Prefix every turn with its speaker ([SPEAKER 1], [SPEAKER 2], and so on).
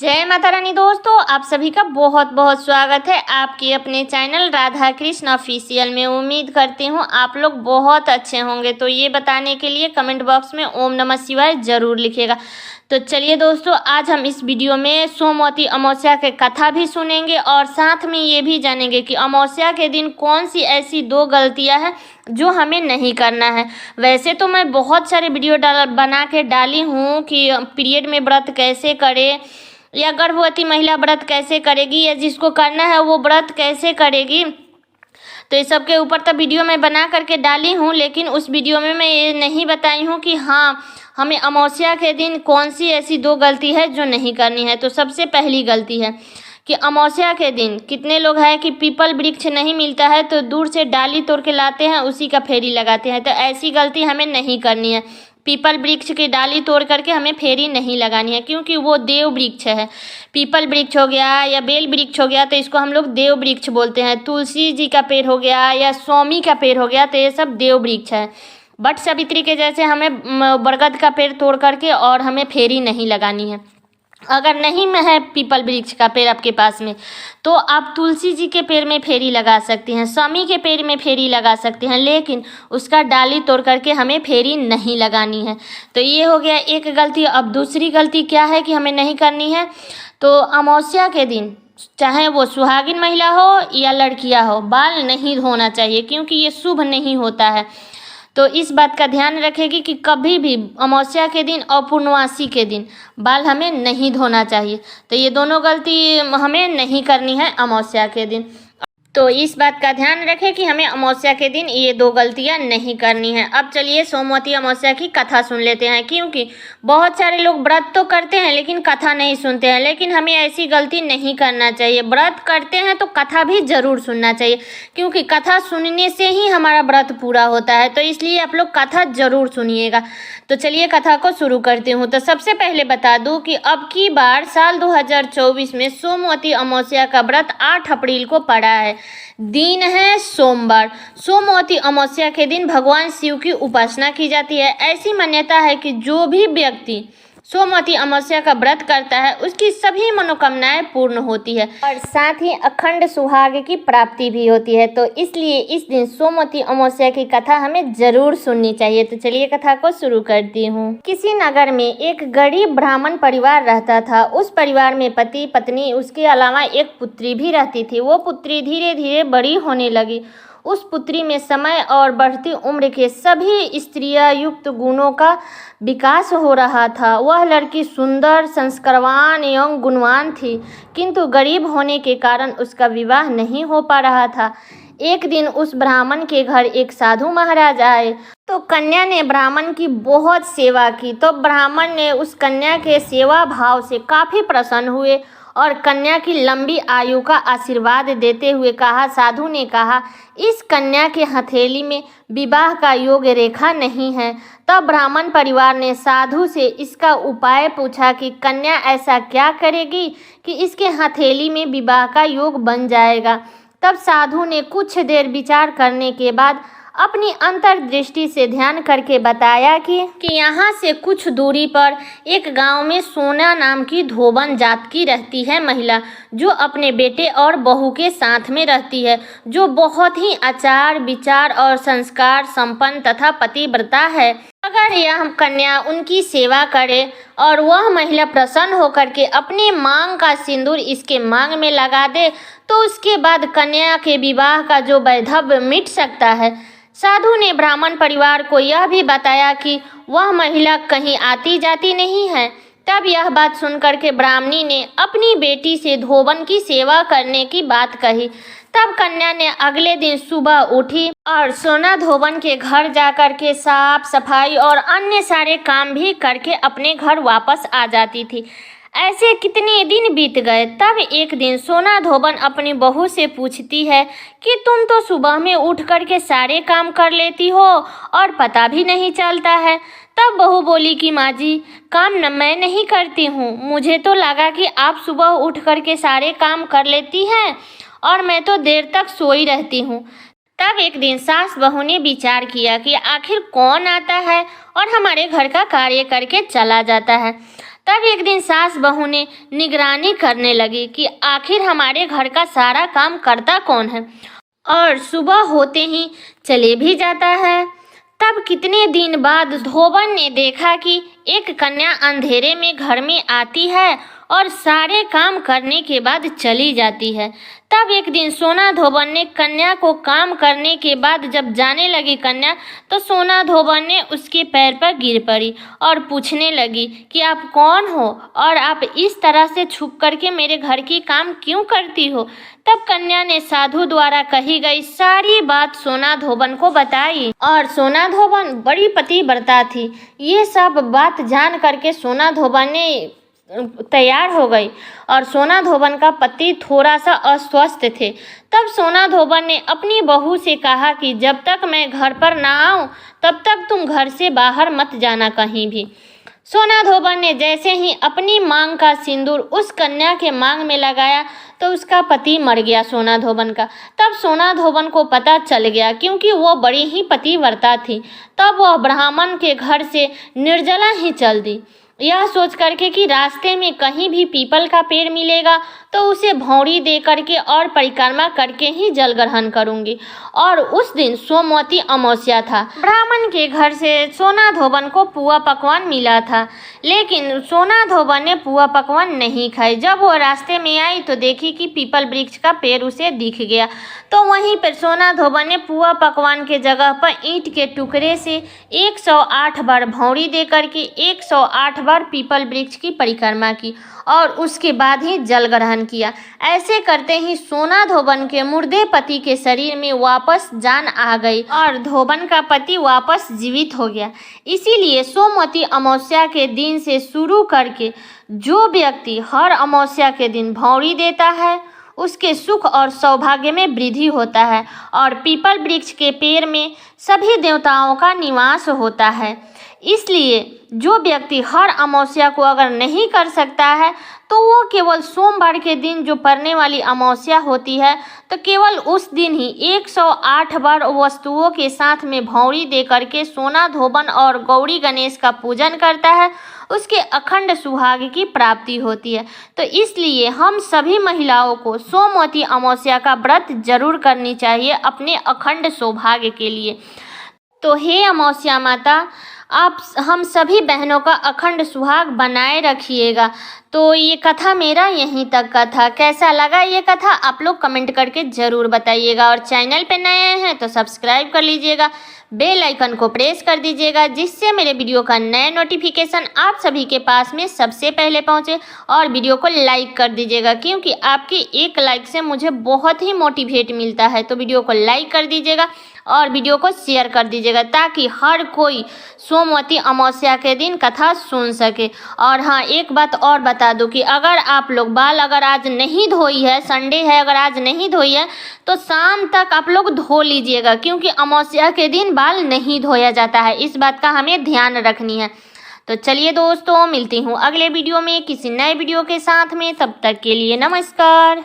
[SPEAKER 1] जय माता रानी। दोस्तों, आप सभी का बहुत बहुत स्वागत है आपके अपने चैनल राधा कृष्ण ऑफिशियल में। उम्मीद करती हूँ आप लोग बहुत अच्छे होंगे। तो ये बताने के लिए कमेंट बॉक्स में ओम नमः शिवाय जरूर लिखिएगा। तो चलिए दोस्तों, आज हम इस वीडियो में सोमवती अमावस्या के कथा भी सुनेंगे और साथ में ये भी जानेंगे कि अमावस्या के दिन कौन सी ऐसी 2 गलतियां हैं जो हमें नहीं करना है। वैसे तो मैं बहुत सारे वीडियो बना के डाली हूँ कि पीरियड में व्रत कैसे करें, या गर्भवती महिला व्रत कैसे करेगी, या जिसको करना है वो व्रत कैसे करेगी। तो इस सब के ऊपर तो वीडियो मैं बना करके डाली हूँ, लेकिन उस वीडियो में मैं ये नहीं बताई हूँ कि हाँ हमें अमावस्या के दिन कौन सी ऐसी 2 गलती है जो नहीं करनी है। तो सबसे पहली गलती है कि अमावस्या के दिन कितने लोग हैं कि पीपल वृक्ष नहीं मिलता है तो दूर से डाली तोड़ के लाते हैं, उसी का फेरी लगाते हैं। तो ऐसी गलती हमें नहीं करनी है। पीपल वृक्ष की डाली तोड़ करके हमें फेरी नहीं लगानी है, क्योंकि वो देव वृक्ष है। पीपल वृक्ष हो गया या बेल वृक्ष हो गया तो इसको हम लोग देव वृक्ष बोलते हैं। तुलसी जी का पेड़ हो गया या स्वामी का पेड़ हो गया तो ये सब देव वृक्ष है। बट सावित्री के जैसे हमें बरगद का पेड़ तोड़ करके और हमें फेरी नहीं लगानी है। अगर नहीं में है पीपल वृक्ष का पेड़ आपके पास में तो आप तुलसी जी के पेड़ में फेरी लगा सकती हैं, स्वामी के पेड़ में फेरी लगा सकते हैं, लेकिन उसका डाली तोड़ करके हमें फेरी नहीं लगानी है। तो ये हो गया एक गलती। अब दूसरी गलती क्या है कि हमें नहीं करनी है। तो अमावस्या के दिन चाहे वो सुहागिन महिला हो या लड़कियां हो, बाल नहीं धोना चाहिए, क्योंकि ये शुभ नहीं होता है। तो इस बात का ध्यान रखेगी कि कभी भी अमावस्या के दिन और पूर्णवासी के दिन बाल हमें नहीं धोना चाहिए। तो ये दोनों गलती हमें नहीं करनी है अमावस्या के दिन। तो इस बात का ध्यान रखें कि हमें अमावस्या के दिन ये 2 गलतियां नहीं करनी है। अब चलिए सोमवती अमावस्या की कथा सुन लेते हैं, क्योंकि बहुत सारे लोग व्रत तो करते हैं लेकिन कथा नहीं सुनते हैं। लेकिन हमें ऐसी गलती नहीं करना चाहिए। व्रत करते हैं तो कथा भी जरूर सुनना चाहिए, क्योंकि कथा सुनने से ही हमारा व्रत पूरा होता है। तो इसलिए आप लोग कथा जरूर सुनिएगा। तो चलिए कथा को शुरू करती हूँ। तो सबसे पहले बता दूँ कि अब की बार साल 2024 में सोमवती अमावस्या का व्रत 8 अप्रैल को पड़ा है। दिन है सोमवार। सोमवती अमावस्या के दिन भगवान शिव की उपासना की जाती है। ऐसी मान्यता है कि जो भी व्यक्ति सोमवती अमावस्या का व्रत करता है उसकी सभी मनोकामनाएं पूर्ण होती है और साथ ही अखंड सुहाग की प्राप्ति भी होती है। तो इसलिए इस दिन सोमवती अमावस्या की कथा हमें जरूर सुननी चाहिए। तो चलिए कथा को शुरू करती हूँ। किसी नगर में एक गरीब ब्राह्मण परिवार रहता था। उस परिवार में पति पत्नी उसके अलावा एक पुत्री भी रहती थी। वो पुत्री धीरे धीरे बड़ी होने लगी। उस पुत्री में समय और बढ़ती उम्र के सभी स्त्रियां युक्त गुणों का विकास हो रहा था। वह लड़की सुंदर, संस्कारवान एवं गुणवान थी, किंतु गरीब होने के कारण उसका विवाह नहीं हो पा रहा था। एक दिन उस ब्राह्मण के घर एक साधु महाराज आए तो कन्या ने ब्राह्मण की बहुत सेवा की। तो ब्राह्मण ने उस कन्या के सेवा भाव से काफ़ी प्रसन्न हुए और कन्या की लंबी आयु का आशीर्वाद देते हुए कहा। साधु ने कहा, इस कन्या के हथेली में विवाह का योग रेखा नहीं है। तब ब्राह्मण परिवार ने साधु से इसका उपाय पूछा कि कन्या ऐसा क्या करेगी कि इसके हथेली में विवाह का योग बन जाएगा। तब साधु ने कुछ देर विचार करने के बाद अपनी अंतर्दृष्टि से ध्यान करके बताया कि यहाँ से कुछ दूरी पर एक गांव में सोना नाम की धोबन जात की रहती है महिला, जो अपने बेटे और बहू के साथ में रहती है, जो बहुत ही आचार विचार और संस्कार संपन्न तथा पतिव्रता है। अगर यह कन्या उनकी सेवा करे और वह महिला प्रसन्न होकर के अपनी मांग का सिंदूर इसके मांग में लगा दे तो उसके बाद कन्या के विवाह का जो वैधव्य मिट सकता है। साधु ने ब्राह्मण परिवार को यह भी बताया कि वह महिला कहीं आती जाती नहीं है। तब यह बात सुनकर के ब्राह्मणी ने अपनी बेटी से धोबन की सेवा करने की बात कही। तब कन्या ने अगले दिन सुबह उठी और सोना धोबन के घर जाकर के साफ सफाई और अन्य सारे काम भी करके अपने घर वापस आ जाती थी। ऐसे कितने दिन बीत गए। तब एक दिन सोना धोबन अपनी बहू से पूछती है कि तुम तो सुबह में उठ करके सारे काम कर लेती हो और पता भी नहीं चलता है। तब बहू बोली कि माँ जी, काम मैं नहीं करती हूँ, मुझे तो लगा कि आप सुबह उठ करके सारे काम कर लेती हैं और मैं तो देर तक सोई रहती हूँ। तब एक दिन सास बहू ने विचार किया कि आखिर कौन आता है और हमारे घर का कार्य करके चला जाता है। तब एक दिन सास बहू ने निगरानी करने लगी कि आखिर हमारे घर का सारा काम करता कौन है, और सुबह होते ही चले भी जाता है। तब कितने दिन बाद धोबन ने देखा कि एक कन्या अंधेरे में घर में आती है और सारे काम करने के बाद चली जाती है। तब एक दिन सोना धोबन ने कन्या को काम करने के बाद जब जाने लगी कन्या, तो सोना धोबन ने उसके पैर पर गिर पड़ी और पूछने लगी कि आप कौन हो और आप इस तरह से छुप करके मेरे घर की काम क्यों करती हो। तब कन्या ने साधु द्वारा कही गई सारी बात सोना धोबन को बताई, और सोना धोबन बड़ी पतिव्रता थी। ये सब बात जान करके सोना धोबन ने तैयार हो गई, और सोना धोबन का पति थोड़ा सा अस्वस्थ थे। तब सोना धोबन ने अपनी बहू से कहा कि जब तक मैं घर पर ना आऊं तब तक तुम घर से बाहर मत जाना कहीं भी। सोना धोबन ने जैसे ही अपनी मांग का सिंदूर उस कन्या के मांग में लगाया तो उसका पति मर गया सोना धोबन का। तब सोना धोबन को पता चल गया, क्योंकि वो बड़ी ही पतिव्रता थी। तब वह ब्राह्मण के घर से निर्जला ही चल दी, यह सोच करके कि रास्ते में कहीं भी पीपल का पेड़ मिलेगा तो उसे भौंरी दे करके और परिक्रमा करके ही जल ग्रहण करूंगी। और उस दिन सोमवती अमावस्या था। ब्राह्मण के घर से सोना धोबन को पुआ पकवान मिला था, लेकिन सोना धोबन ने पुआ पकवान नहीं खाई। जब वो रास्ते में आई तो देखी कि पीपल वृक्ष का पेड़ उसे दिख गया, तो वहीं पर सोना धोबन ने पुआ पकवान के जगह पर ईंट के टुकड़े से 108 बार भौंरी दे करके 108 बार पीपल वृक्ष की परिक्रमा की और उसके बाद ही जल ग्रहण किया। ऐसे करते ही सोना धोबन के मुर्दे पति के शरीर में वापस जान आ गई और धोबन का पति वापस जीवित हो गया। इसीलिए सोमवती अमावस्या के दिन से शुरू करके जो व्यक्ति हर अमावस्या के दिन भौंरी देता है उसके सुख और सौभाग्य में वृद्धि होता है, और पीपल वृक्ष के पेड़ में सभी देवताओं का निवास होता है। इसलिए जो व्यक्ति हर अमावस्या को अगर नहीं कर सकता है तो वो केवल सोमवार के दिन जो पड़ने वाली अमावस्या होती है तो केवल उस दिन ही 108 बार वस्तुओं के साथ में भौंरी दे करके सोना धोबन और गौरी गणेश का पूजन करता है, उसके अखंड सुहाग की प्राप्ति होती है। तो इसलिए हम सभी महिलाओं को सोमवती अमावस्या का व्रत जरूर करनी चाहिए अपने अखंड सौभाग्य के लिए। तो हे अमावस्या माता, आप हम सभी बहनों का अखंड सुहाग बनाए रखिएगा। तो ये कथा मेरा यहीं तक का था। कैसा लगा ये कथा आप लोग कमेंट करके ज़रूर बताइएगा, और चैनल पे नए हैं तो सब्सक्राइब कर लीजिएगा, बेल आइकन को प्रेस कर दीजिएगा, जिससे मेरे वीडियो का नया नोटिफिकेशन आप सभी के पास में सबसे पहले पहुंचे। और वीडियो को लाइक कर दीजिएगा, क्योंकि आपके एक लाइक से मुझे बहुत ही मोटिवेट मिलता है। तो वीडियो को लाइक कर दीजिएगा और वीडियो को शेयर कर दीजिएगा, ताकि हर कोई सोमवती अमावस्या के दिन कथा सुन सके। और हाँ, एक बात और बता दूं कि अगर आप लोग बाल अगर आज नहीं धोई है, संडे है, अगर आज नहीं धोई है तो शाम तक आप लोग धो लीजिएगा, क्योंकि अमावस्या के दिन बाल नहीं धोया जाता है। इस बात का हमें ध्यान रखनी है। तो चलिए दोस्तों, मिलती हूँ अगले वीडियो में किसी नए वीडियो के साथ में। तब तक के लिए नमस्कार।